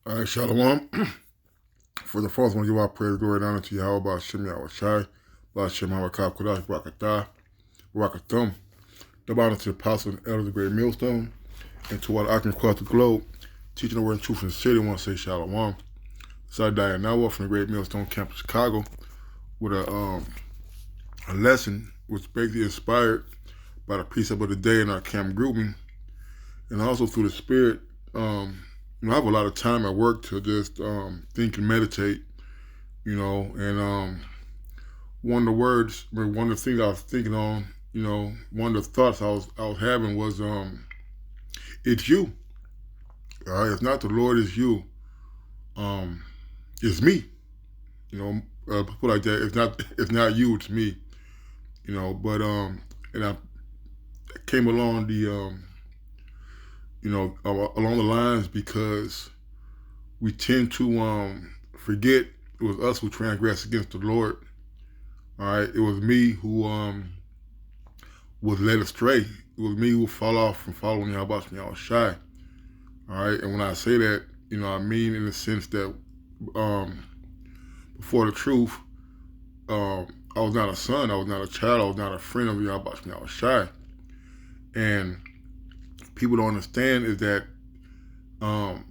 All right, Shalom. For the fourth one, give our praise, glory, and honor to Yahweh, Ba'ashem Yahushai, Ba'ashem Hawakah, Kodash, Barakatah, Barakatum. Double honor to the apostles and elders of the great millstone, and to all the occupants across the globe, teaching the word and truth in the city. I want to say Shalom. So Diane Nawa from the great millstone campus, Chicago, with a lesson which basically inspired by the precept of the day in our camp grouping, and also through the Spirit. I have a lot of time at work to just think and meditate, and one of the things I was thinking on, one of the thoughts I was having was, it's you. All right, it's not the Lord, it's you. It's me. Put like that. It's not you, it's me. But and I came along along the lines because we tend to forget it was us who transgressed against the Lord. All right, it was me who was led astray. It was me who fell off from following Yahweh Shai. All right, and when I say that, I mean in the sense that before the truth, I was not a son, I was not a child, I was not a friend of Yahweh Shai. And people don't understand is that the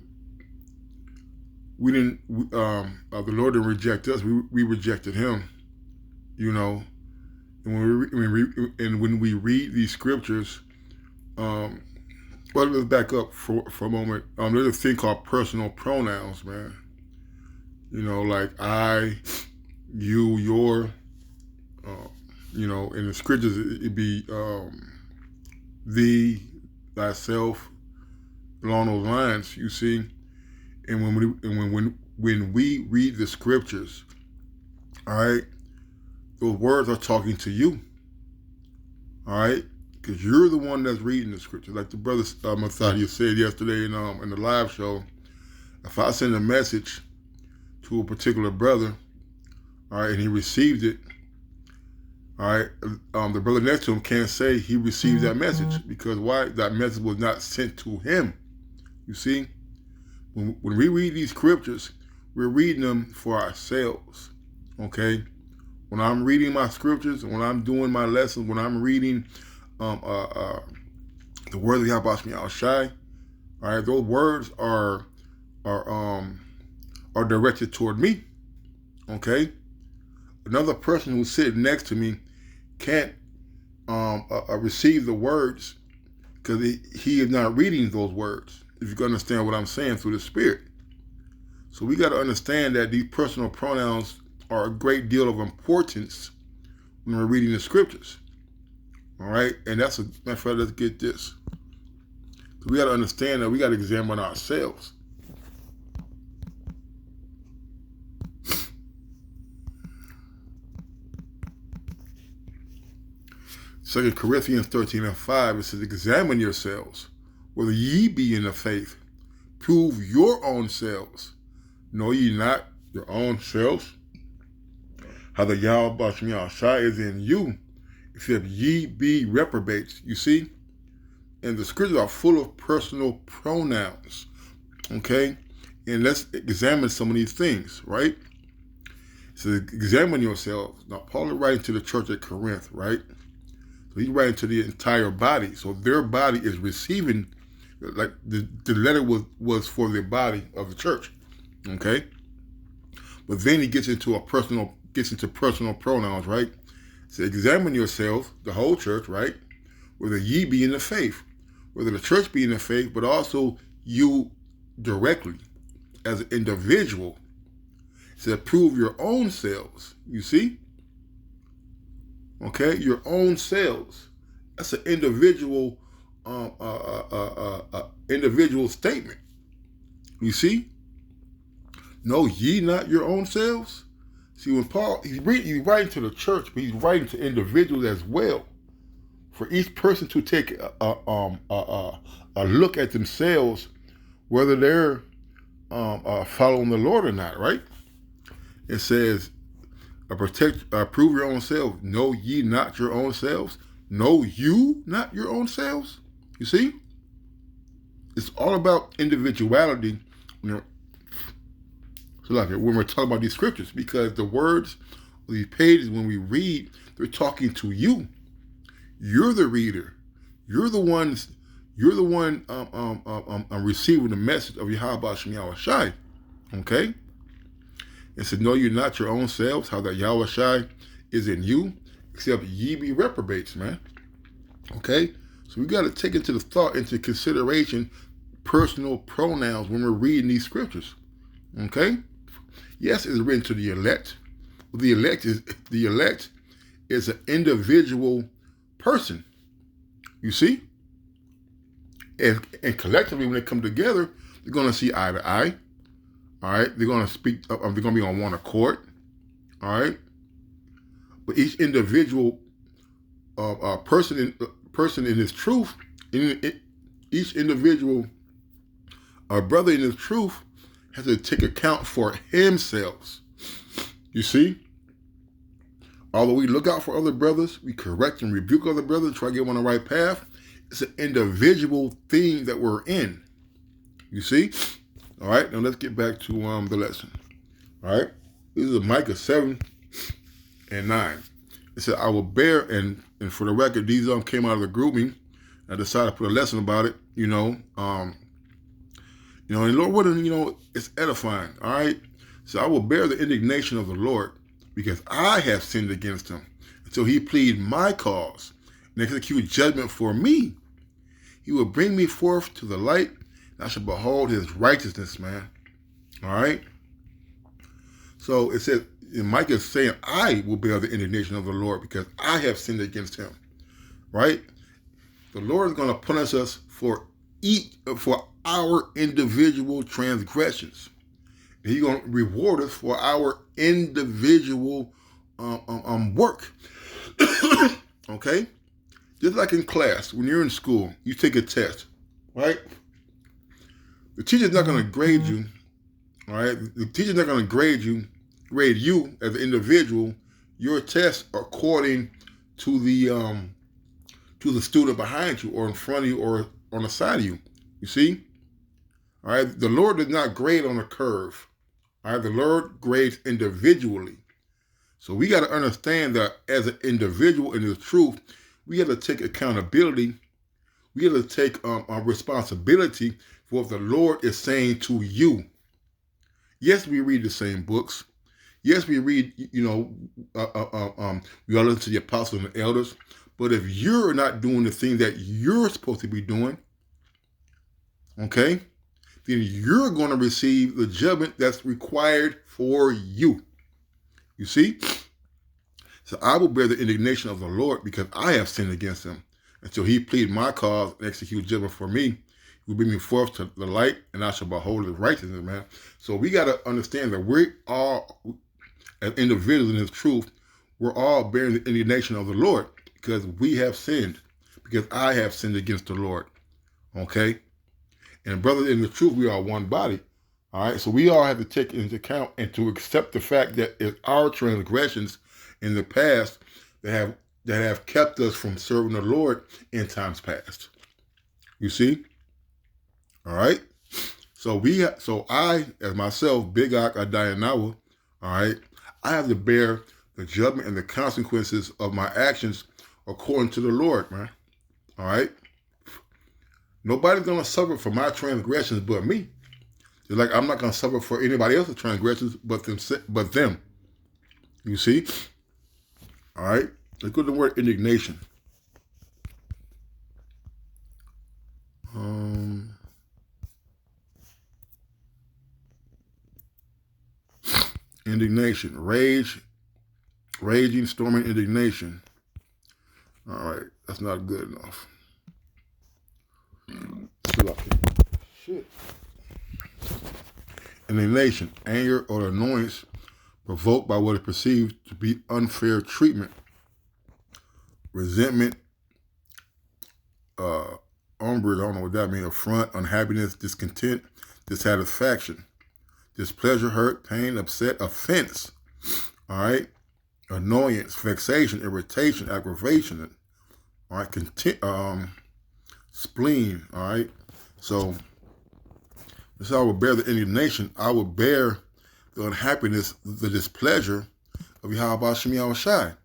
Lord didn't reject us; we rejected Him. And when we read these scriptures, let's back up for a moment. There's a thing called personal pronouns, man. Like I, you, your. In the scriptures it'd be thee, thyself, along those lines, you see. And when we read the scriptures, all right, those words are talking to you, all right, because you're the one that's reading the scriptures. Like the brother Mathias said yesterday in the live show, if I send a message to a particular brother, all right, and he received it, all right, the brother next to him can't say he received that message, because why? That message was not sent to him. You see, when we read these scriptures, we're reading them for ourselves. Okay, when I'm reading my scriptures, when I'm doing my lessons, when I'm reading the words of Yahweh Shai, all right, those words are directed toward me. Okay, another person who's sitting next to me can't receive the words because he is not reading those words, if you can understand what I'm saying, through the Spirit. So we got to understand that these personal pronouns are a great deal of importance when we're reading the scriptures. All right, and let's get this. So we got to understand that we got to examine ourselves. 2 Corinthians 13:5, it says, examine yourselves, whether ye be in the faith. Prove your own selves. Know ye not your own selves? How the Yahweh Shai is in you, except ye be reprobates. You see? And the scriptures are full of personal pronouns. Okay? And let's examine some of these things, right? It says, examine yourselves. Now, Paul is writing to the church at Corinth, right? So he's writing to the entire body. So their body is receiving, like the letter was for the body of the church. Okay? But then he gets into personal pronouns, right? So examine yourself, the whole church, right? Whether ye be in the faith, whether the church be in the faith, but also you directly as an individual. It said, prove your own selves. You see? Okay, your own selves. That's an individual statement. You see? Know ye not your own selves? See, when Paul, he's writing to the church, but he's writing to individuals as well. For each person to take a look at themselves, whether they're following the Lord or not, right? It says, prove your own selves. Know ye not your own selves? Know you not your own selves? You see? It's all about individuality when So like when we're talking about these scriptures, because the words of these pages, when we read, they're talking to you. You're the reader. You're the one receiving the message of Yahweh Shem Yahweh Shai. Okay? And said, know you're not your own selves, how that Yahweh Shai is in you, except ye be reprobates, man. Okay? So we got to take into consideration personal pronouns when we're reading these scriptures. Okay? Yes, it's written to the elect. The elect is an individual person. You see? And collectively, when they come together, they're going to see eye to eye. All right? They're going to speak, they're going to be on one accord. All right? But each individual person in his truth, each individual brother in his truth has to take account for himself. You see? Although we look out for other brothers, we correct and rebuke other brothers, try to get them on the right path, it's an individual thing that we're in. You see? All right, now let's get back to the lesson. All right? This is Micah 7 and 9. It said, I will bear, and for the record, these came out of the grouping. I decided to put a lesson about it, and Lord, what, it's edifying, all right? So I will bear the indignation of the Lord because I have sinned against him until he plead my cause and execute judgment for me. He will bring me forth to the light, and I shall behold his righteousness, man. All right? So it says, and Micah is saying, I will bear the indignation of the Lord because I have sinned against him. Right? The Lord is going to punish us for our individual transgressions. And he's going to reward us for our individual work. Okay? Just like in class, when you're in school, you take a test, right? The teacher's not going to grade you, all right? The teacher's not going to grade you as an individual. Your test according to the student behind you or in front of you or on the side of you. You see? All right? The Lord does not grade on a curve. All right? The Lord grades individually. So we got to understand that as an individual in His truth, we got to take accountability. We got to take responsibility for what the Lord is saying to you. Yes, we read the same books. Yes, we read, we all listen to the apostles and the elders. But if you're not doing the thing that you're supposed to be doing, okay, then you're going to receive the judgment that's required for you. You see? So I will bear the indignation of the Lord because I have sinned against him. Until he plead my cause and execute judgment for me, he will bring me forth to the light, and I shall behold his righteousness, man. So we got to understand that we are, as individuals in his truth, we're all bearing the indignation of the Lord because we have sinned, because I have sinned against the Lord. Okay? And brothers, in the truth, we are one body. All right? So we all have to take into account and to accept the fact that it's our transgressions in the past that have kept us from serving the Lord in times past. You see? All right? So I, as myself, Big Ak Adayanawa, all right, I have to bear the judgment and the consequences of my actions according to the Lord, man. All right? Nobody's going to suffer for my transgressions but me. Just like I'm not going to suffer for anybody else's transgressions but them. You see? All right? Let's go to the word indignation. Indignation. Raging, storming, indignation. All right. That's not good enough. Shit. Indignation. Anger or annoyance provoked by what is perceived to be unfair treatment. Resentment. Umbrage, I don't know what that means. Affront, unhappiness, discontent, dissatisfaction. Displeasure, hurt, pain, upset, offense. All right? Annoyance, vexation, irritation, aggravation. All right? Spleen. All right? So, this I will bear the indignation. I will bear the unhappiness, the displeasure of Yahweh Shem Yahushai,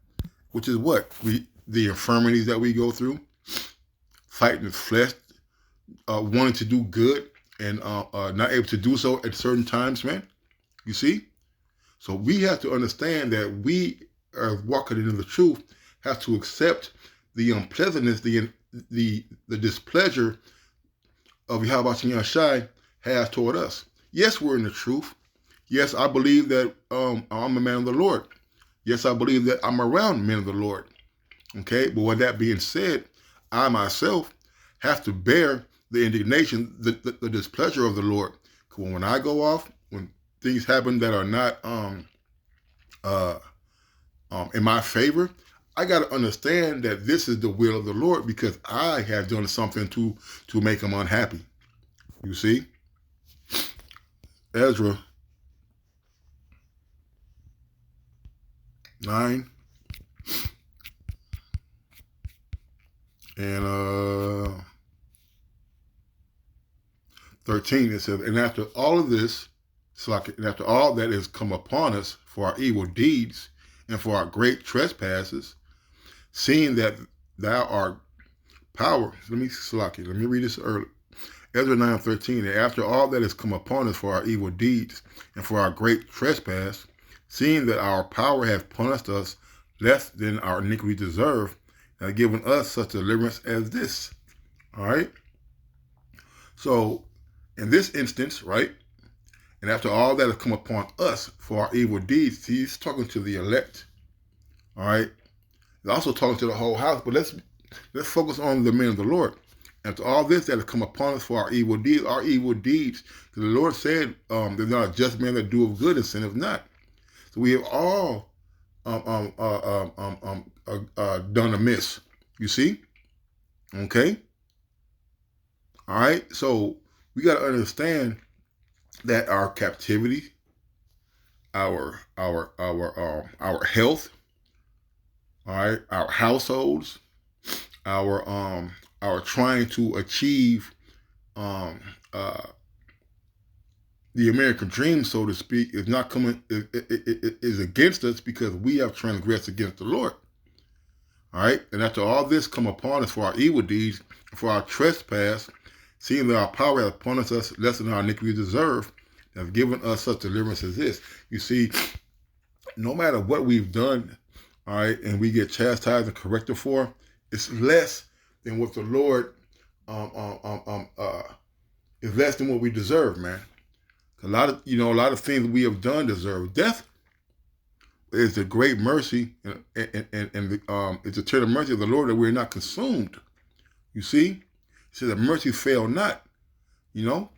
which is what? The infirmities that we go through, fighting the flesh, wanting to do good and not able to do so at certain times, man. You see? So we have to understand that we are walking in the truth, have to accept the unpleasantness, the displeasure of Yahweh Shem Yahushai has toward us. Yes, we're in the truth. Yes, I believe that I'm a man of the Lord. Yes, I believe that I'm around men of the Lord. Okay, but with that being said, I myself have to bear the indignation, the displeasure of the Lord. When I go off, when things happen that are not in my favor, I got to understand that this is the will of the Lord because I have done something to make him unhappy. You see? Ezra 9 and 13, it says, and after all of this, and after all that has come upon us for our evil deeds and for our great trespasses, seeing that thou art power. Let me read this early. Ezra 9:13, and after all that has come upon us for our evil deeds and for our great trespass, seeing that our power hath punished us less than our iniquity deserve, and hath given us such deliverance as this. All right? So, in this instance, right, and after all that has come upon us for our evil deeds, he's talking to the elect. All right? He's also talking to the whole house, but let's focus on the men of the Lord. After all this that has come upon us for our evil deeds, because the Lord said, there's not a just man that doeth good and sinneth not. So we have all done amiss. You see? Okay? All right? So we got to understand that our captivity, our health, all right, our households, our trying to achieve the American dream, so to speak, is not coming, is against us because we have transgressed against the Lord. All right, and after all this come upon us for our evil deeds, for our trespass, seeing that our power hath punished us less than our iniquity deserve, and have given us such deliverance as this. You see, no matter what we've done, all right, and we get chastised and corrected for, it's less than what the Lord is less than what we deserve, man. A lot of things we have done deserve death. It's the great mercy and it's the tender mercy of the Lord that we're not consumed. You see, he says that mercy fail not. You know,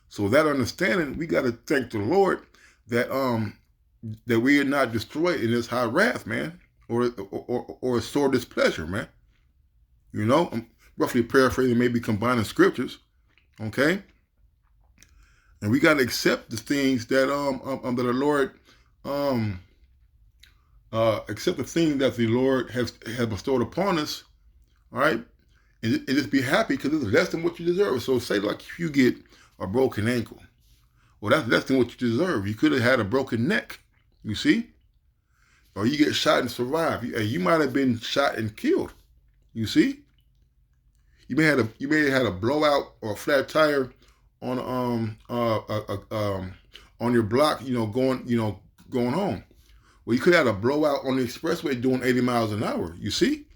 so that understanding, we got to thank the Lord that that we are not destroyed in His high wrath, man, or a sore displeasure, man. You know, I'm roughly paraphrasing, maybe combining scriptures, okay? And we got to accept the things that that the Lord accept the things that the Lord has bestowed upon us, all right? And just be happy because it's less than what you deserve. So say like if you get a broken ankle, well, that's less than what you deserve. You could have had a broken neck, you see? Or you get shot and survive. You might have been shot and killed, you see? You may have had a blowout or a flat tire on your block, going home. Well, you could have had a blowout on the expressway doing 80 miles an hour. You see,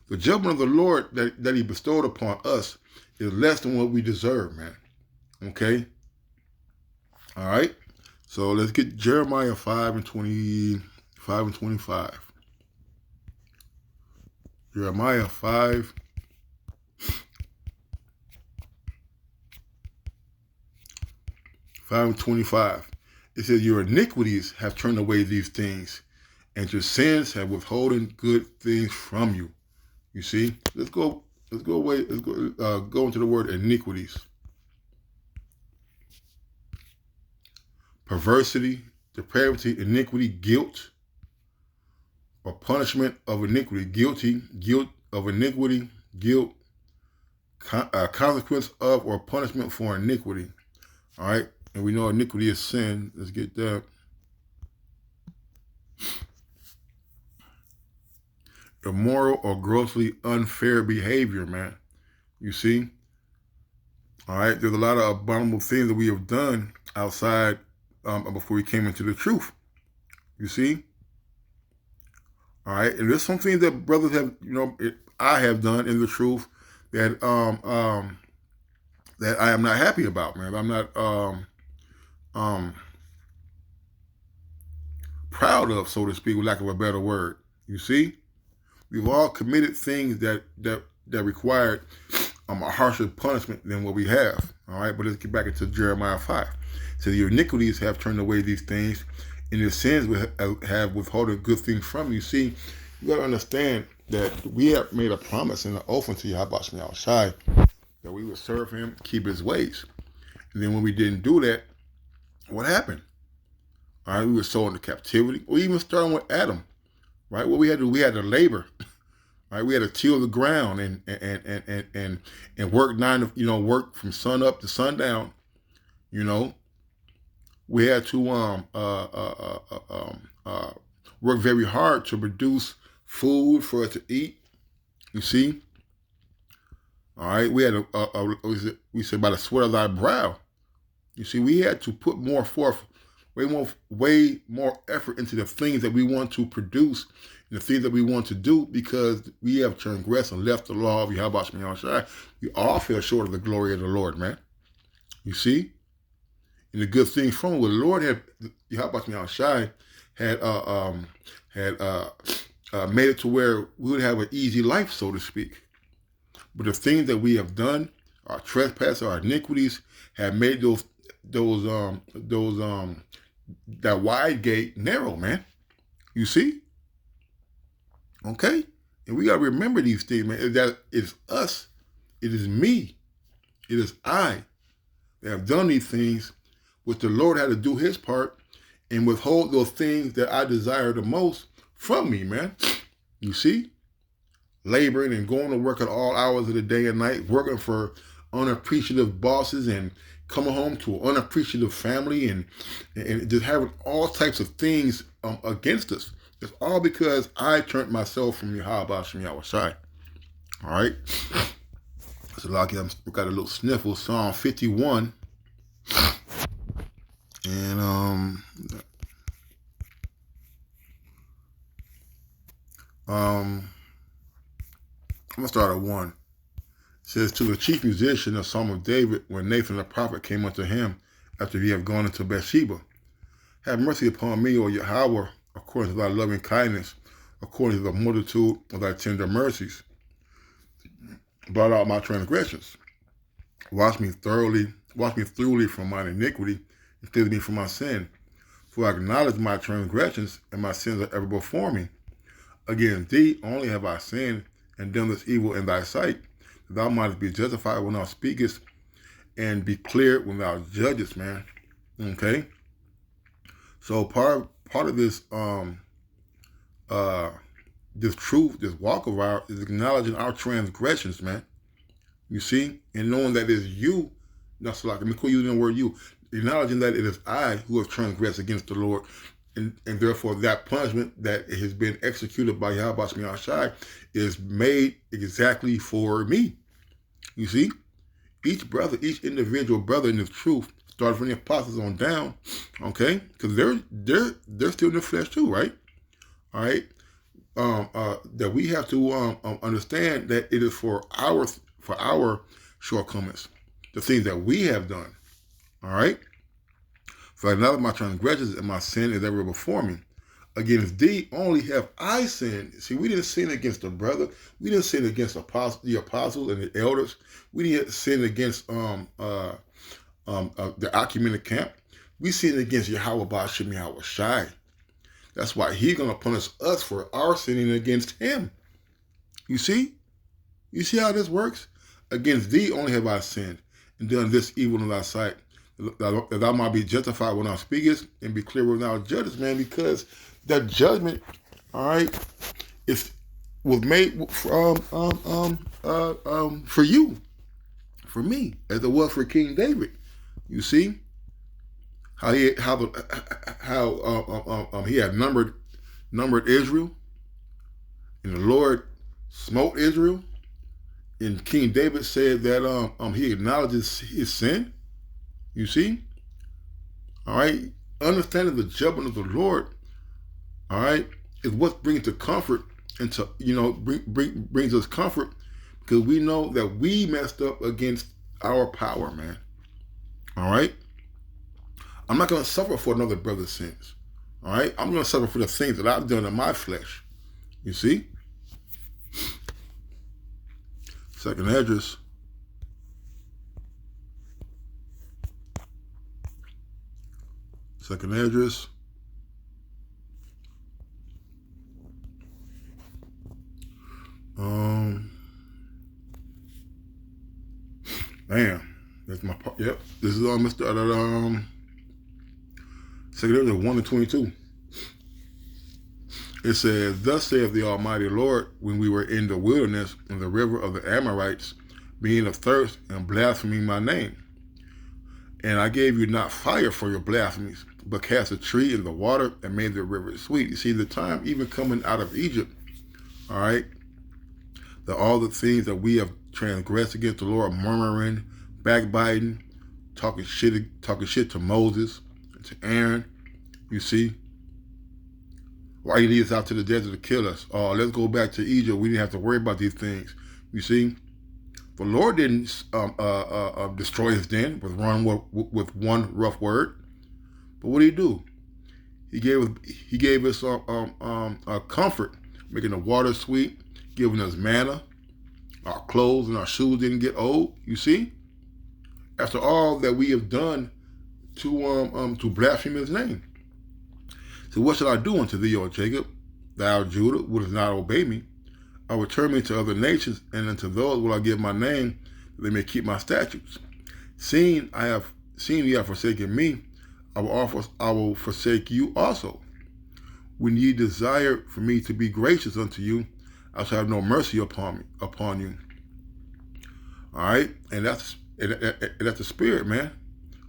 the judgment of the Lord that He bestowed upon us is less than what we deserve, man. Okay. All right. So let's get Jeremiah 5:25. Jeremiah 5. 5:25. It says, your iniquities have turned away these things, and your sins have withholden good things from you. You see? Let's go into the word iniquities. Perversity, depravity, iniquity, guilt, or punishment of iniquity. Guilt of iniquity, guilt, consequence of or punishment for iniquity. All right? And we know iniquity is sin. Let's get that. Immoral or grossly unfair behavior, man. You see? All right? There's a lot of abominable things that we have done outside before we came into the truth. You see? All right? And there's some things that brothers have, I have done in the truth that that I am not happy about, man. I'm not proud of, so to speak, with lack of a better word. You see? We've all committed things that required a harsher punishment than what we have. All right, but let's get back into Jeremiah 5. So your iniquities have turned away these things, and your sins have withholding good things from you. See, you got to understand that we have made a promise and an oath unto Yahweh Shai that we would serve him, keep his ways. And then when we didn't do that, what happened? All right, we were sold into captivity, or even starting with Adam. Right, what we had to labor. Right, we had to till the ground and work work from sun up to sundown. We had to work very hard to produce food for us to eat. You see, all right, we had we said by the sweat of thy brow. You see, we had to put more forth. Way more effort into the things that we want to produce and the things that we want to do, because we have transgressed and left the law of Yahweh Shai. We all fell short of the glory of the Lord, man. You see? And the good things from it, the Lord had, Yahweh Shai had made it to where we would have an easy life, so to speak. But the things that we have done, our trespasses, our iniquities, have made that wide gate narrow, man. You see? Okay? And we got to remember these things, man. That it's us. It is me. It is I that have done these things, which the Lord had to do his part and withhold those things that I desire the most from me, man. You see? Laboring and going to work at all hours of the day and night, working for unappreciative bosses and coming home to an unappreciative family and just having all types of things against us. It's all because I turned myself from Yahweh Shai. All right? So like I got a little sniffle, Psalm 51. And I'm gonna start at 1. It says, to the chief musician, a psalm of David, when Nathan the prophet came unto him after he had gone into Bathsheba. Have mercy upon me, O Yahweh, according to thy loving kindness, according to the multitude of thy tender mercies. Blot out my transgressions. Wash me thoroughly from mine iniquity, and cleanse me from my sin. For I acknowledge my transgressions, and my sins are ever before me. Against thee only have I sinned, and done this evil in thy sight, that thou mightest be justified when thou speakest, and be clear when thou judgest, man. Okay? So part of this this truth, this walk of ours, is acknowledging our transgressions, man. You see? And knowing that it is you, that's like, let me quit using the word you, acknowledging that it is I who have transgressed against the Lord, and therefore that punishment that has been executed by Yahweh Shai is made exactly for me. You see? Each individual brother in the truth, starting from the apostles on down, okay? Because they're still in the flesh too, right? All right? That we have to understand that it is for our shortcomings, the things that we have done. All right? For now my transgressions and my sin is ever before me. Against thee only have I sinned. See, we didn't sin against the brother. We didn't sin against the apostles and the elders. We didn't sin against the Achaemenid camp. We sinned against Yahweh Ba'ashem Yahweh Shai. That's why he's going to punish us for our sinning against him. You see? You see how this works? Against thee only have I sinned, and done this evil in thy sight, that thou might be justified when thou speakest, and be clear when thou judgest, man, because that judgment, all right, was made for you, for me, as it was for King David. You see? he had numbered Israel, and the Lord smote Israel. And King David said that he acknowledges his sin. You see, all right. Understanding the judgment of the Lord, all right, is what brings the comfort and to brings us comfort, because we know that we messed up against our power, man. All right. I'm not going to suffer for another brother's sins. All right. I'm going to suffer for the things that I've done in my flesh. You see. Second address. Second address. Man, that's my part. Yep, this is Mr. Second address 1-22. It says, "Thus saith the Almighty Lord, when we were in the wilderness, in the river of the Amorites, being athirst and blaspheming my name. And I gave you not fire for your blasphemies, but cast a tree in the water and made the river sweet." You see, the time even coming out of Egypt, all right, that all the things that we have transgressed against the Lord, murmuring, backbiting, talking shit to Moses, to Aaron, you see. Why he lead us out to the desert to kill us? Oh, let's go back to Egypt. We didn't have to worry about these things. You see, the Lord didn't destroy us then with one rough word. But what did he do? He gave us comfort, making the water sweet, giving us manna. Our clothes and our shoes didn't get old. You see, after all that we have done to blaspheme his name. So what shall I do unto thee, O Jacob? Thou, Judah, wouldst not obey me. I will turn me to other nations, and unto those will I give my name, that they may keep my statutes. Seeing ye have forsaken me, I will forsake you also. When ye desire for me to be gracious unto you, I shall have no mercy upon you. All right, and that's the spirit, man.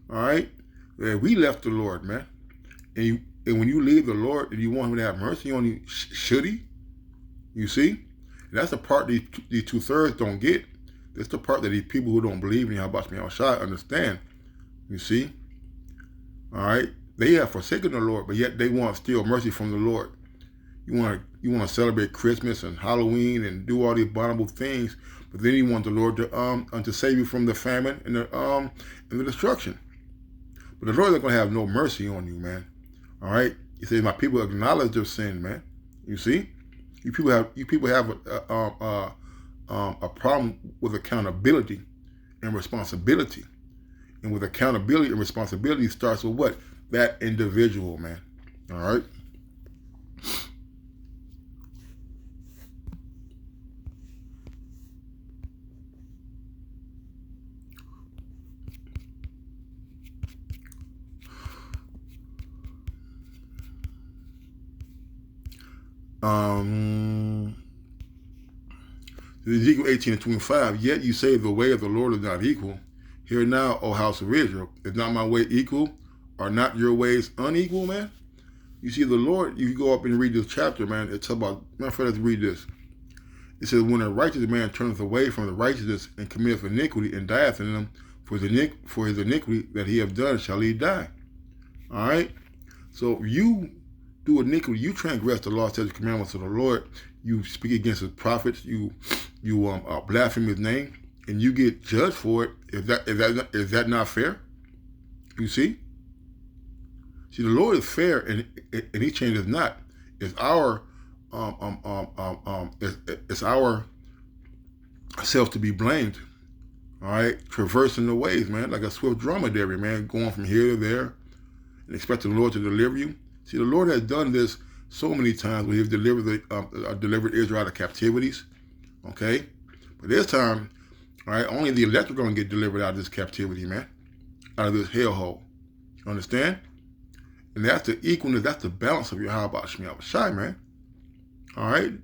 All right, we left the Lord, man, and when you leave the Lord and you want him to have mercy on you, should he? You see? And that's the part these 2/3 don't get. That's the part that these people who don't believe in Yahweh understand. You see? All right? They have forsaken the Lord, but yet they want still mercy from the Lord. You want to celebrate Christmas and Halloween and do all these abominable things, but then you want the Lord to save you from the famine and the destruction. But the Lord is going to have no mercy on you, man. All right, he says, "My people acknowledge their sin, man." You see, you people have a problem with accountability and responsibility, and with accountability and responsibility starts with what? That individual, man. All right. Ezekiel 18:25, "Yet you say the way of the Lord is not equal. Hear now, O house of Israel, is not my way equal? Are not your ways unequal, man?" You see, the Lord, if you go up and read this chapter, man, it's about, my friend, let's read this. It says, "When a righteous man turneth away from the righteousness and committeth iniquity and dieth in them, for his iniquity that he have done shall he die." All right? So if you do iniquity, you transgress the law, statutes, commandments of the Lord, you speak against his prophets, you blaspheme his name, and you get judged for it. Is that not fair? You see? See, the Lord is fair, and he changes not. It's our it's our self to be blamed. All right, traversing the ways, man, like a swift dromedary, man, going from here to there, and expecting the Lord to deliver you. See, the Lord has done this so many times when He's delivered Israel out of captivities. Okay, but this time, all right, only the elect are going to get delivered out of this captivity, man, out of this hellhole. You understand? And that's the equalness, that's the balance of your Yahweh, man. All right,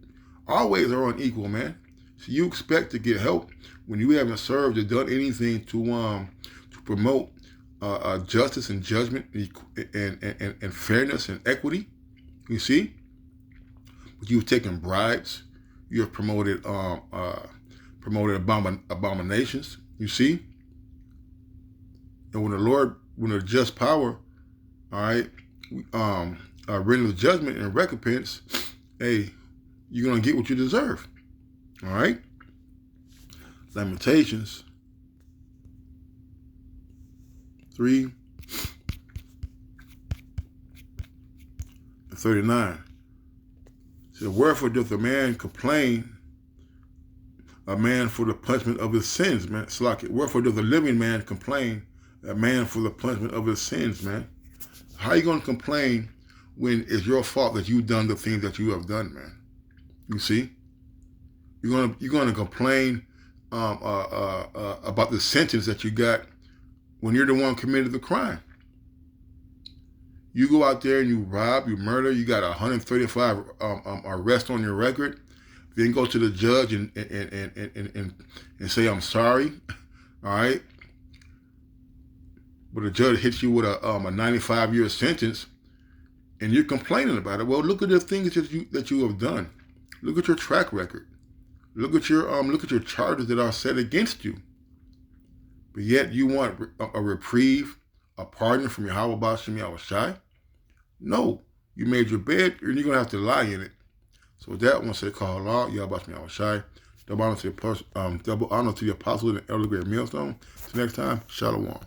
our ways are unequal, man. So you expect to get help when you haven't served or done anything to promote justice and judgment and fairness and equity. You see, but you've taken bribes. You have promoted abominations. You see, and when the just power, all right, renders judgment and recompense, hey, you're gonna get what you deserve. All right. Lamentations 3:39. So wherefore doth a man complain, a man for the punishment of his sins, man? Slack. Wherefore doth a living man complain, a man for the punishment of his sins, man? How are you going to complain when it's your fault that you've done the things that you have done, man? You see, you're going to complain about the sentence that you got when you're the one committed the crime. You go out there and you rob, you murder, you got 135 arrests on your record, then go to the judge and say, I'm sorry, all right? But the judge hits you with a 95-year sentence, and you're complaining about it. Well, look at the things that you have done. Look at your track record. Look at your charges that are set against you. But yet you want a reprieve, a pardon from Yahweh B'Shem Yahushai? No, you made your bed, and you're gonna have to lie in it. So with that, I want to say, call Allah, Yahweh B'Shem Yahushai. Double honor to the apostle and elder great millstone. Till next time, Shalom.